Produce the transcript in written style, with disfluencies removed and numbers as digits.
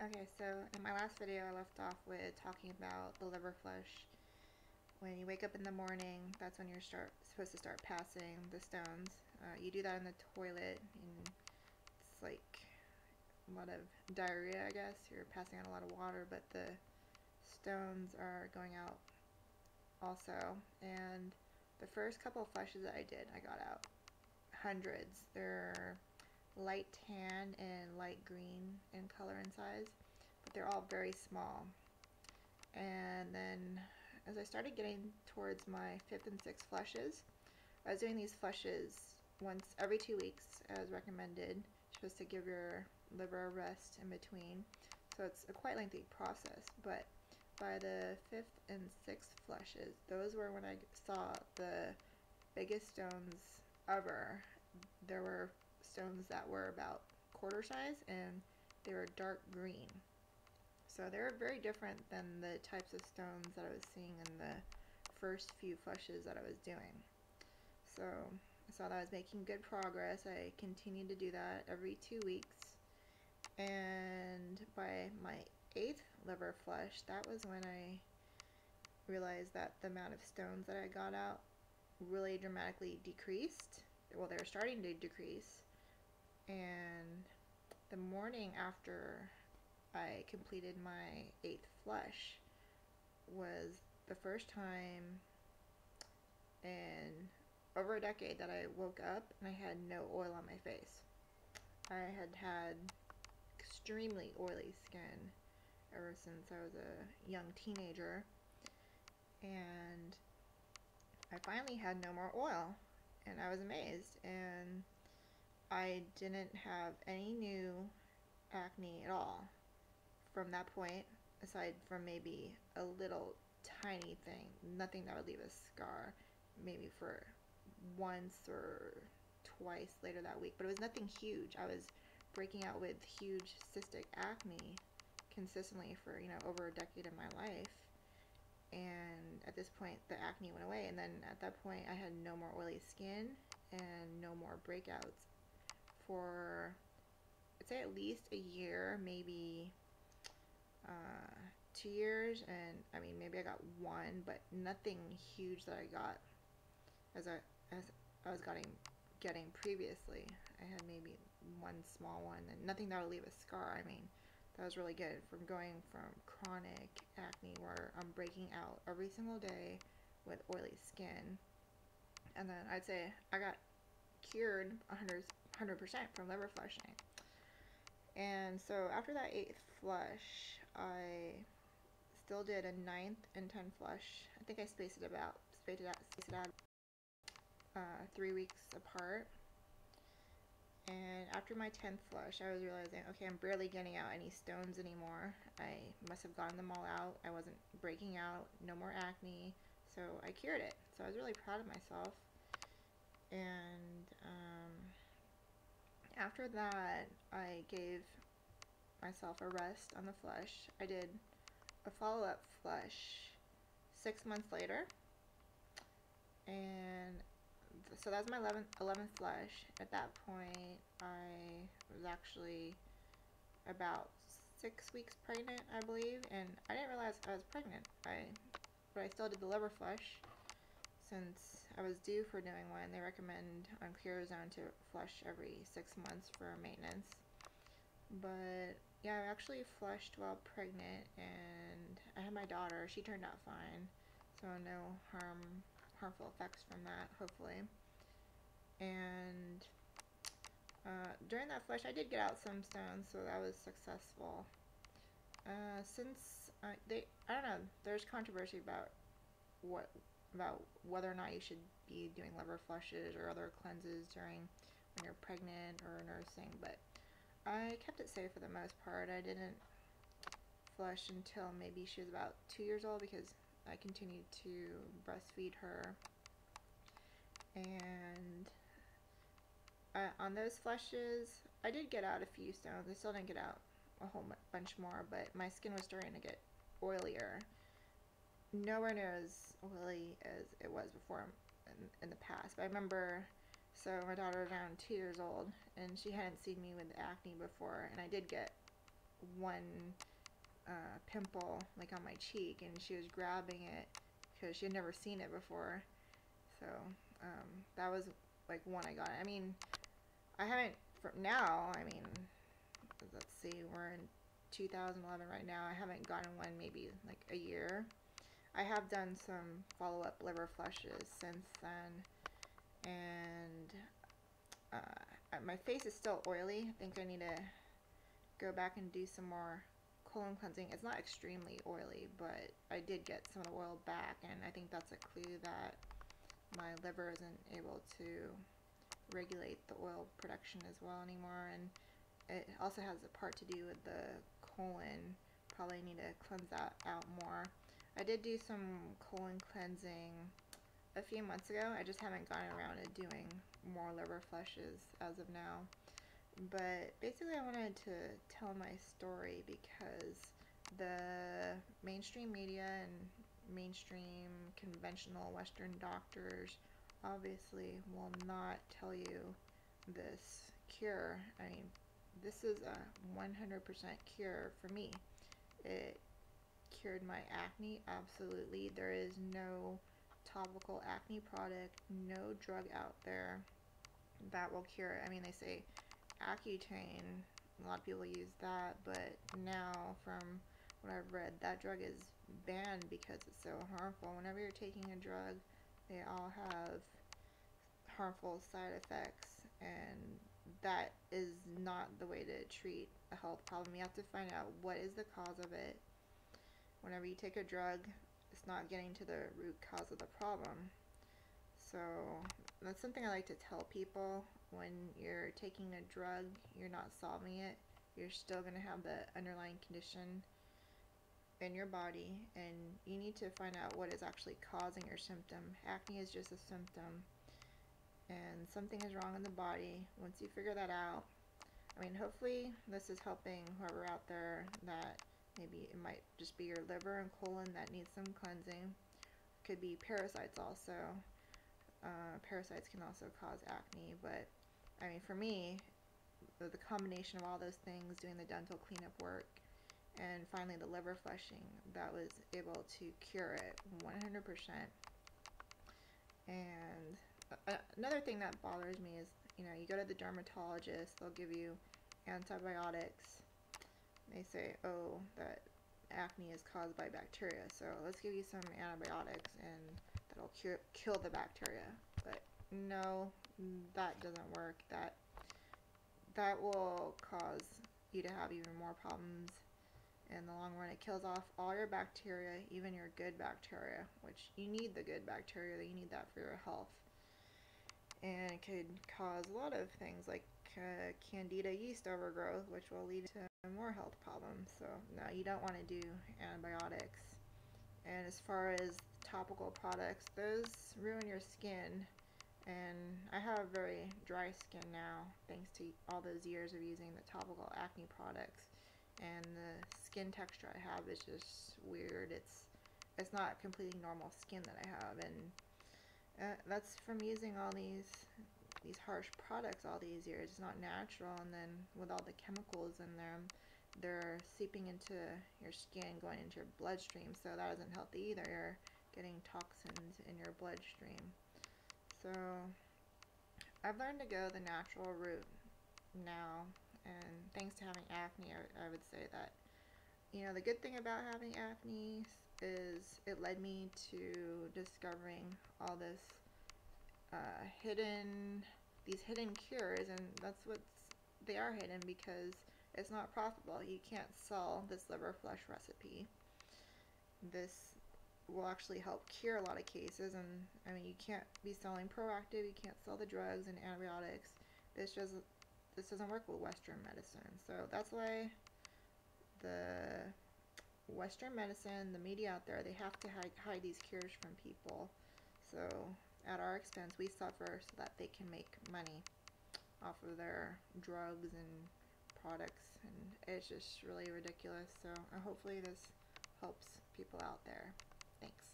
Okay, so in my last video I left off with talking about the liver flush. When you wake up in the morning, that's when you're supposed to start passing the stones. You do that in the toilet, and it's like a lot of diarrhea, I guess. You're passing out a lot of water, but the stones are going out also. And the first couple of flushes that I did, I got out hundreds. They're light tan and light green in color and size, but they're all very small. And then as I started getting towards my 5th and 6th flushes, I was doing these flushes once every 2 weeks as recommended. You're supposed to give your liver a rest in between. So it's a quite lengthy process, but by the 5th and 6th flushes, those were when I saw the biggest stones ever. There were stones that were about quarter size, and they were dark green. So they were very different than the types of stones that I was seeing in the first few flushes that I was doing. So I saw that I was making good progress. I continued to do that every 2 weeks. And by my 8th liver flush, that was when I realized that the amount of stones that I got out really dramatically decreased. Well, they were starting to decrease. And the morning after I completed my 8th flush was the first time in over a decade that I woke up and I had no oil on my face. I had had extremely oily skin ever since I was a young teenager, and I finally had no more oil, and I was amazed. And I didn't have any new acne at all from that point, aside from maybe a little tiny thing, nothing that would leave a scar, maybe for once or twice later that week, but it was nothing huge. I was breaking out with huge cystic acne consistently for, over a decade of my life. And at this point, the acne went away. And then at that point, I had no more oily skin and no more breakouts for, I'd say, at least a year, maybe 2 years. And I mean, maybe I got one, but nothing huge that I got as I was getting previously. I had maybe one small one, and nothing that would leave a scar. I mean, that was really good from going from chronic acne where I'm breaking out every single day with oily skin. And then I'd say I got cured 100% from liver flushing. And so after that 8th flush, I still did a 9th and 10th flush. I think I spaced it out 3 weeks apart. And after my 10th flush, I was realizing, okay, I'm barely getting out any stones anymore. I must have gotten them all out. I wasn't breaking out, no more acne. So I cured it. So I was really proud of myself. And after that, I gave myself a rest on the flush. I did a follow-up flush 6 months later. And so that was my 11th flush. At that point, I was actually about 6 weeks pregnant, I believe, and I didn't realize I was pregnant. But I still did the liver flush since I was due for doing one. They recommend on Clearzone to flush every 6 months for maintenance. But yeah, I actually flushed while pregnant, and I had my daughter. She turned out fine, so no harmful effects from that, hopefully. And during that flush, I did get out some stones, so that was successful. Since I don't know, there's controversy about whether or not you should be doing liver flushes or other cleanses during when you're pregnant or nursing, but I kept it safe for the most part. I didn't flush until maybe she was about 2 years old because I continued to breastfeed her. And on those flushes, I did get out a few stones. I still didn't get out a whole bunch more, but my skin was starting to get oilier. Nowhere near as oily as it was before in the past. But I remember, so my daughter was around 2 years old, and she hadn't seen me with acne before, and I did get one pimple like on my cheek, and she was grabbing it because she had never seen it before. So that was like one I got. I mean, I haven't for now. I mean, let's see, we're in 2011 right now. I haven't gotten one maybe like a year. I have done some follow-up liver flushes since then, and my face is still oily. I think I need to go back and do some more colon cleansing. It's not extremely oily, but I did get some of the oil back, and I think that's a clue that my liver isn't able to regulate the oil production as well anymore. And it also has a part to do with the colon. Probably need to cleanse that out more. I did do some colon cleansing a few months ago. I just haven't gotten around to doing more liver flushes as of now. But basically I wanted to tell my story because the mainstream media and mainstream conventional Western doctors obviously will not tell you this cure. I mean, this is a 100% cure for me. It cured my acne, absolutely. There is no topical acne product, no drug out there that will cure it. I mean, they say Accutane, a lot of people use that, but now from what I've read, that drug is banned because it's so harmful. Whenever you're taking a drug, they all have harmful side effects, and that is not the way to treat a health problem. You have to find out what is the cause of it. Whenever you take a drug, it's not getting to the root cause of the problem. So that's something I like to tell people. When you're taking a drug, you're not solving it. You're still going to have the underlying condition in your body, and you need to find out what is actually causing your symptom. Acne is just a symptom, and something is wrong in the body. Once you figure that out, I mean, hopefully this is helping whoever out there that maybe it might just be your liver and colon that needs some cleansing. Could be parasites also. Parasites can also cause acne, but I mean, for me, the combination of all those things, doing the dental cleanup work, and finally the liver flushing, that was able to cure it 100%. And another thing that bothers me is, you go to the dermatologist, they'll give you antibiotics. They say, oh, that acne is caused by bacteria, so let's give you some antibiotics and that'll kill the bacteria. But no, that doesn't work. That will cause you to have even more problems in the long run. It kills off all your bacteria, even your good bacteria, which you need the good bacteria, you need that for your health. And it could cause a lot of things like candida yeast overgrowth, which will lead to more health problems. So no, you don't want to do antibiotics. And as far as topical products, those ruin your skin. And I have very dry skin now, thanks to all those years of using the topical acne products. And the skin texture I have is just weird. It's not completely normal skin that I have, and that's from using all these harsh products all these years. It's not natural, and then with all the chemicals in them, they're seeping into your skin, going into your bloodstream, so that isn't healthy either. You're getting toxins in your bloodstream. So I've learned to go the natural route now, and thanks to having acne, I would say that, the good thing about having acne is it led me to discovering all these hidden cures, and they are hidden because it's not profitable. You can't sell this liver flush recipe. This will actually help cure a lot of cases, and I mean, you can't be selling Proactive, you can't sell the drugs and antibiotics. This doesn't work with Western medicine. So that's why the Western medicine, the media out there, they have to hide these cures from people. So at our expense, we suffer so that they can make money off of their drugs and products, and it's just really ridiculous. So hopefully this helps people out there. Thanks.